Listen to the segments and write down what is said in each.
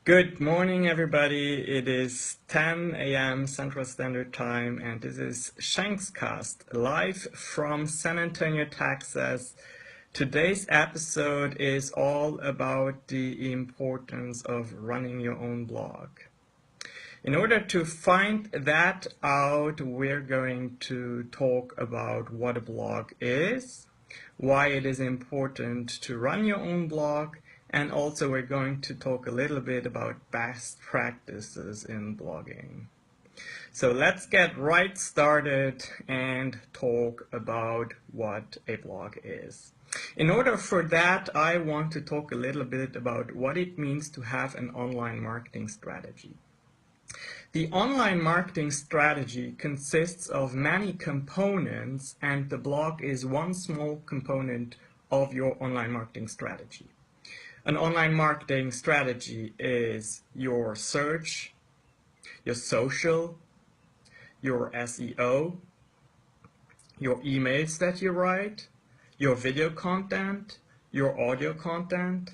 Good morning, everybody. It is 10 a.m. Central Standard Time, and this is Shankscast, live from San Antonio, Texas. Today's episode is all about the importance of running your own blog. In order to find that out, we're going to talk about what a blog is, why it is important to run your own blog, and also we're going to talk a little bit about best practices in blogging. So let's get right started and talk about what a blog is. In order for that, I want to talk a little bit about what it means to have an online marketing strategy. The online marketing strategy consists of many components, and the blog is one small component of your online marketing strategy. An online marketing strategy is your search, your social, your SEO, your emails that you write, your video content, your audio content,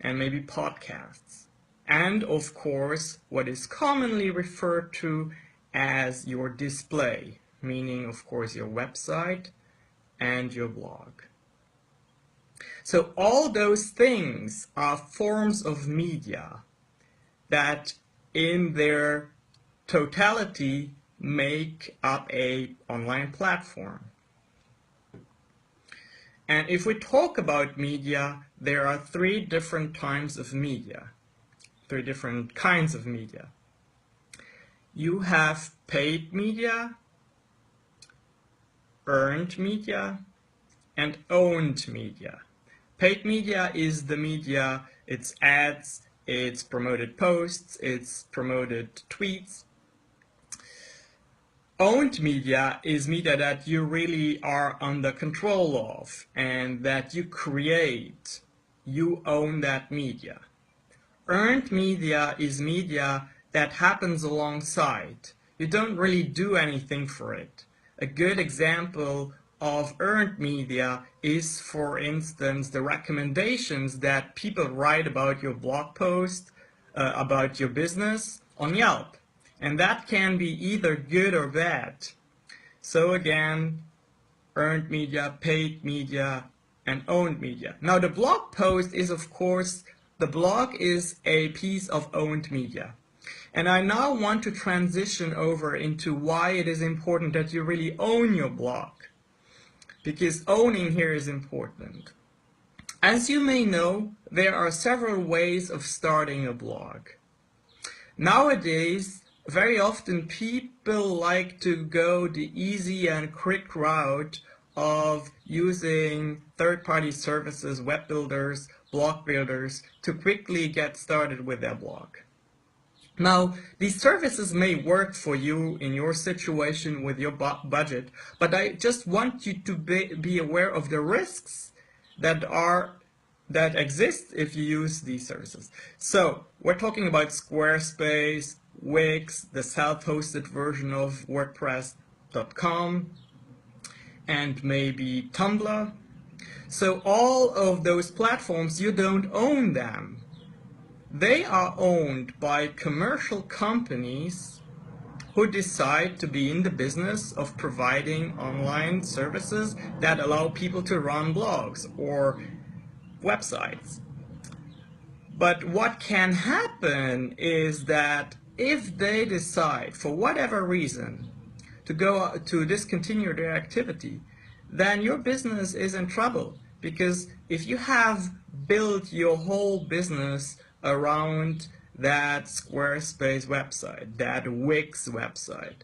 and maybe podcasts. And of course, what is commonly referred to as your display, meaning of course your website and your blog. So all those things are forms of media that in their totality make up an online platform. And if we talk about media, there are three different kinds of media. You have paid media, earned media, and owned media. Paid media is the media, it's ads, it's promoted posts, it's promoted tweets. Owned media is media that you really are under control of and that you create. You own that media. Earned media is media that happens alongside. You don't really do anything for it. A good example of earned media is, for instance, the recommendations that people write about your blog post, about your business on Yelp. And that can be either good or bad. So again, earned media, paid media, and owned media. Now the blog post is, of course, the blog is a piece of owned media. And I now want to transition over into why it is important that you really own your blog. Because owning here is important. As you may know, there are several ways of starting a blog. Nowadays, very often people like to go the easy and quick route of using third-party services, web builders, blog builders, to quickly get started with their blog. Now, these services may work for you in your situation with your budget, but I just want you to be aware of the risks that exist if you use these services. So, we're talking about Squarespace, Wix, the self-hosted version of WordPress.com, and maybe Tumblr. So all of those platforms, you don't own them. They are owned by commercial companies who decide to be in the business of providing online services that allow people to run blogs or websites. But what can happen is that if they decide, for whatever reason, to discontinue their activity, then your business is in trouble. Because if you have built your whole business around that Squarespace website, that Wix website,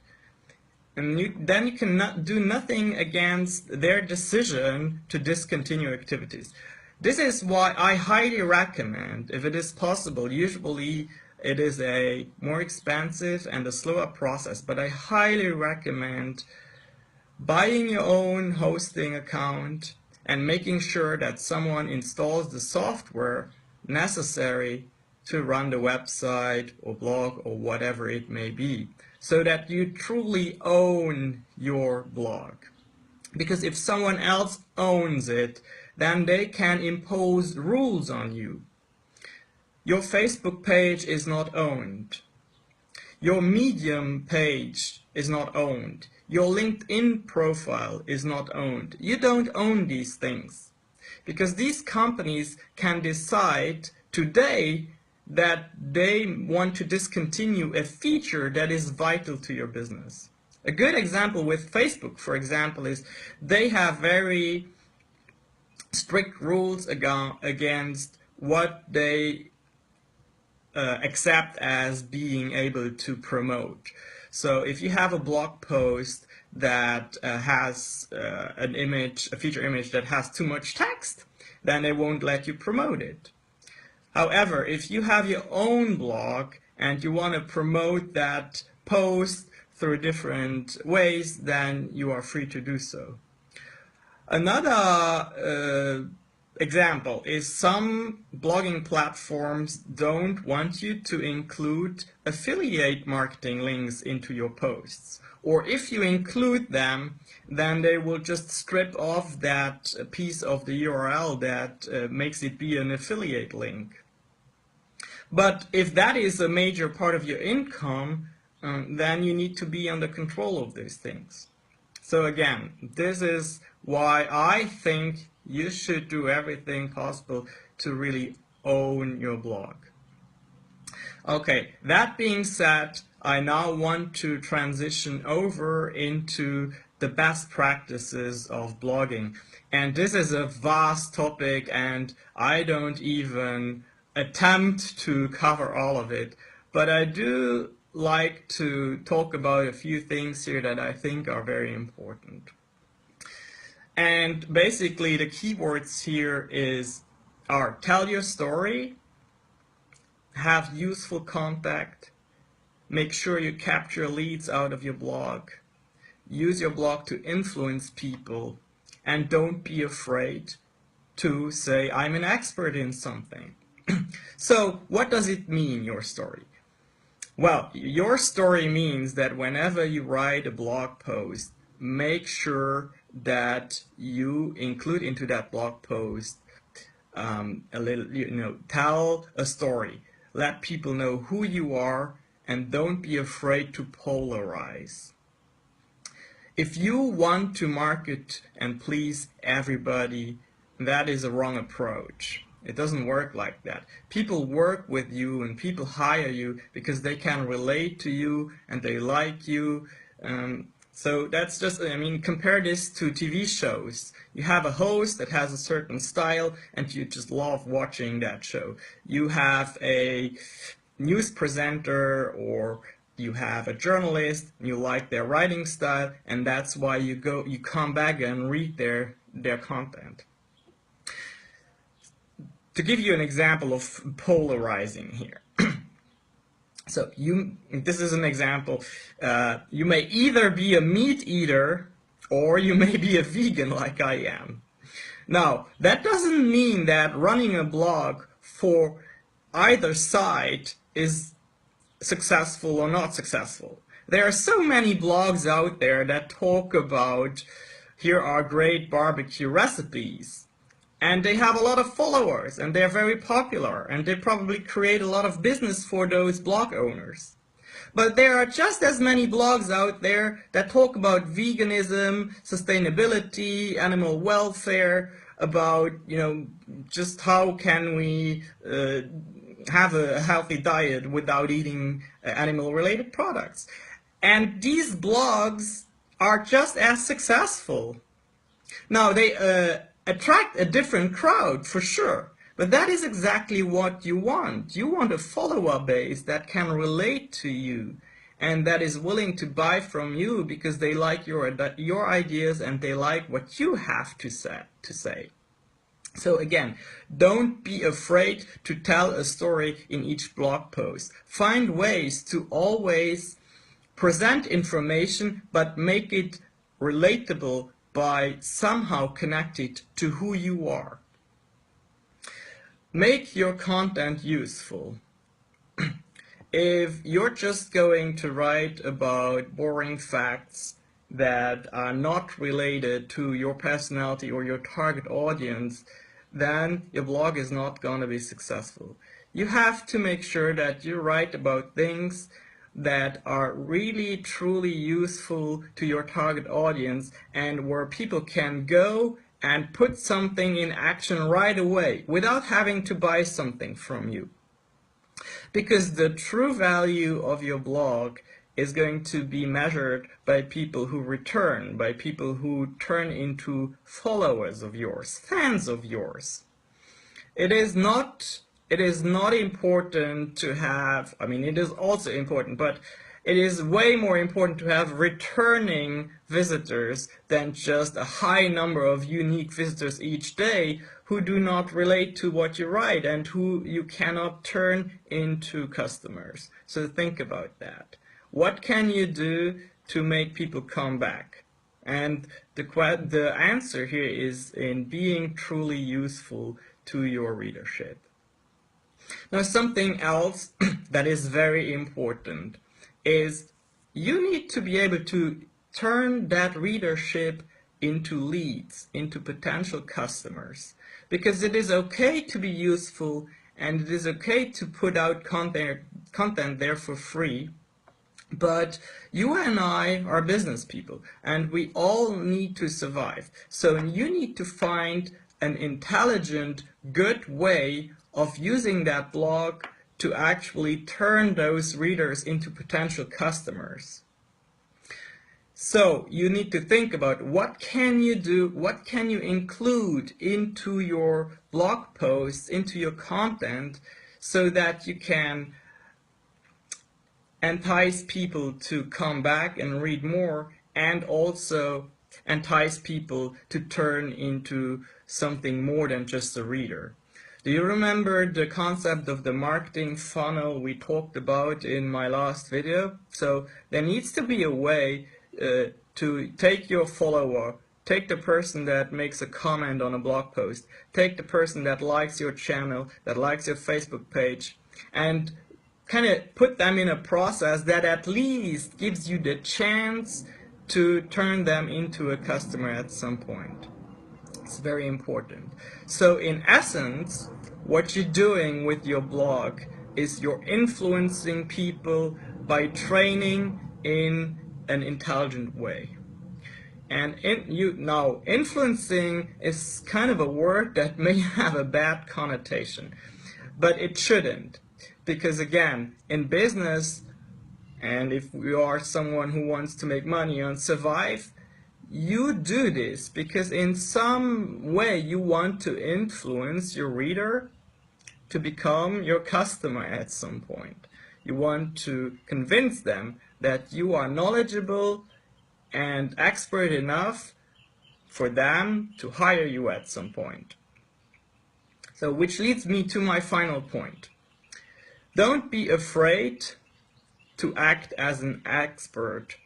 and then you cannot do nothing against their decision to discontinue activities. This is why I highly recommend, if it is possible, usually it is a more expensive and a slower process, but I highly recommend buying your own hosting account and making sure that someone installs the software necessary to run the website or blog or whatever it may be, so that you truly own your blog. Because if someone else owns it, then they can impose rules on you. Your Facebook page is not owned. Your Medium page is not owned. Your LinkedIn profile is not owned. You don't own these things because these companies can decide today that they want to discontinue a feature that is vital to your business. A good example with Facebook, for example, is they have very strict rules against what they accept as being able to promote. So if you have a blog post that has an image, a feature image that has too much text, then they won't let you promote it. However, if you have your own blog and you want to promote that post through different ways, then you are free to do so. Another example is some blogging platforms don't want you to include affiliate marketing links into your posts. Or if you include them, then they will just strip off that piece of the URL that makes it be an affiliate link. But if that is a major part of your income, then you need to be under control of these things. So again, this is why I think you should do everything possible to really own your blog. Okay, that being said, I now want to transition over into the best practices of blogging. And this is a vast topic and I don't even attempt to cover all of it. But I do like to talk about a few things here that I think are very important. And basically the keywords here are tell your story, have useful content, make sure you capture leads out of your blog, use your blog to influence people, and don't be afraid to say I'm an expert in something. So what does it mean, your story? Well, your story means that whenever you write a blog post, make sure that you include into that blog post a little, tell a story. Let people know who you are and don't be afraid to polarize. If you want to market and please everybody, that is a wrong approach. It doesn't work like that. People work with you and people hire you because they can relate to you and they like you. So that's just, compare this to TV shows. You have a host that has a certain style and you just love watching that show. You have a news presenter or you have a journalist and you like their writing style, and that's why you come back and read their content. To give you an example of polarizing here. So this is an example. You may either be a meat eater or you may be a vegan like I am. Now, that doesn't mean that running a blog for either side is successful or not successful. There are so many blogs out there that talk about here are great barbecue recipes. And they have a lot of followers, and they're very popular, and they probably create a lot of business for those blog owners. But there are just as many blogs out there that talk about veganism, sustainability, animal welfare, about, just how can we have a healthy diet without eating animal-related products. And these blogs are just as successful. Now, they attract a different crowd for sure, but that is exactly what you want. You want a follower base that can relate to you and that is willing to buy from you because they like your ideas and they like what you have to say. So again, don't be afraid to tell a story in each blog post. Find ways to always present information but make it relatable by somehow connected to who you are. Make your content useful. If you're just going to write about boring facts that are not related to your personality or your target audience, then your blog is not going to be successful. you have to make sure that you write about things that are really truly useful to your target audience and where people can go and put something in action right away without having to buy something from you. Because the true value of your blog is going to be measured by people who return, by people who turn into followers of yours, fans of yours. It is not important to have, I mean, it is also important, but it is way more important to have returning visitors than just a high number of unique visitors each day who do not relate to what you write and who you cannot turn into customers. So think about that. What can you do to make people come back? And the answer here is in being truly useful to your readership. Now, something else that is very important is you need to be able to turn that readership into leads, into potential customers. Because it is okay to be useful and it is okay to put out content there for free. But you and I are business people, and we all need to survive. So you need to find an intelligent, good way of using that blog to actually turn those readers into potential customers. So you need to think about what can you do, what can you include into your blog posts, into your content, so that you can entice people to come back and read more, and also entice people to turn into something more than just a reader. Do you remember the concept of the marketing funnel we talked about in my last video? So there needs to be a way to take your follower, take the person that makes a comment on a blog post, take the person that likes your channel, that likes your Facebook page, and kind of put them in a process that at least gives you the chance to turn them into a customer at some point. It's very important. So in essence, what you're doing with your blog is you're influencing people by training in an intelligent way. And now, influencing is kind of a word that may have a bad connotation, but it shouldn't. Because again, in business, and if you are someone who wants to make money and survive, you do this because in some way you want to influence your reader to become your customer at some point. You want to convince them that you are knowledgeable and expert enough for them to hire you at some point. So, which leads me to my final point. Don't be afraid to act as an expert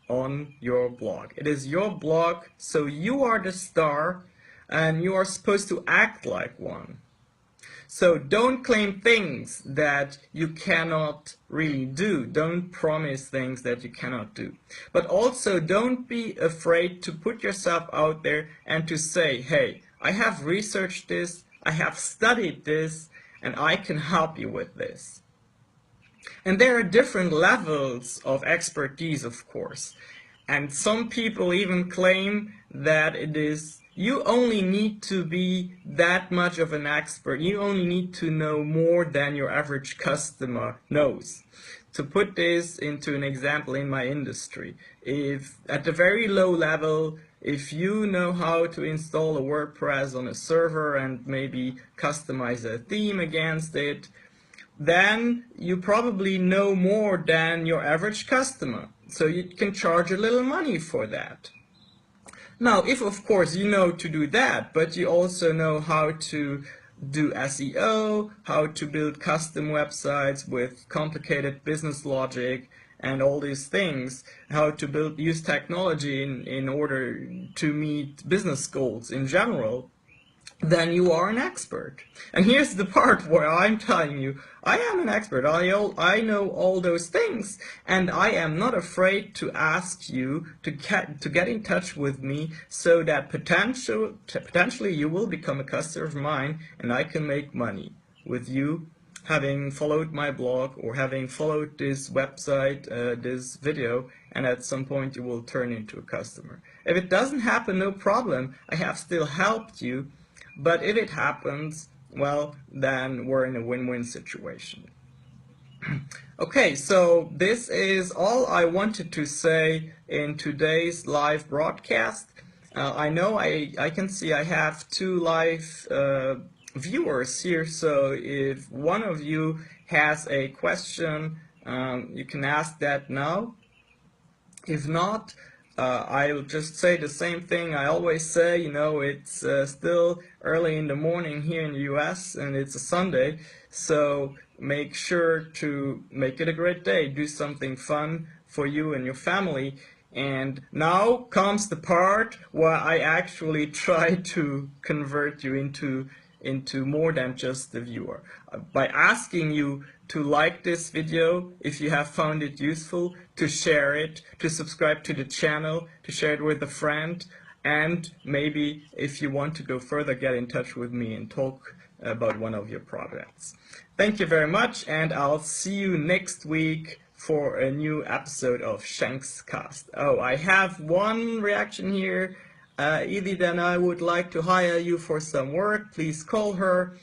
on your blog. It is your blog, so you are the star and you are supposed to act like one. So don't claim things that you cannot really do. Don't promise things that you cannot do. But also don't be afraid to put yourself out there and to say, hey, I have researched this, I have studied this, and I can help you with this. And there are different levels of expertise, of course. And some people even claim that you only need to be that much of an expert. You only need to know more than your average customer knows. To put this into an example in my industry, if at the very low level, if you know how to install a WordPress on a server and maybe customize a theme against it, then you probably know more than your average customer. So you can charge a little money for that. Now, if of course you know to do that, but you also know how to do SEO, how to build custom websites with complicated business logic and all these things, how to use technology in order to meet business goals in general, then you are an expert. And here's the part where I'm telling you, I am an expert. I know all those things, and I am not afraid to ask you to get in touch with me so that potentially you will become a customer of mine and I can make money with you having followed my blog or having followed this website, this video, and at some point you will turn into a customer. If it doesn't happen, no problem. I have still helped you. But if it happens, well, then we're in a win-win situation. Okay, so this is all I wanted to say in today's live broadcast. I know I can see I have 2 live viewers here, so if one of you has a question, you can ask that now. If not, I'll just say the same thing I always say. You know, it's still early in the morning here in the US and it's a Sunday, so make sure to make it a great day. Do something fun for you and your family. And now comes the part where I actually try to convert you into more than just the viewer. By asking you to like this video if you have found it useful, to share it, to subscribe to the channel, to share it with a friend, and maybe if you want to go further, get in touch with me and talk about one of your projects. Thank you very much, and I'll see you next week for a new episode of Shank's Cast. Oh, I have one reaction here. Edie, then I would like to hire you for some work. Please call her.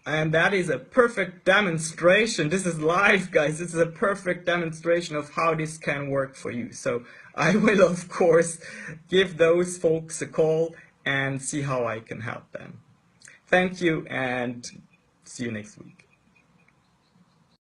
And that is a perfect demonstration. This is live, guys. This is a perfect demonstration of how this can work for you. So I will, of course, give those folks a call and see how I can help them. Thank you, and see you next week.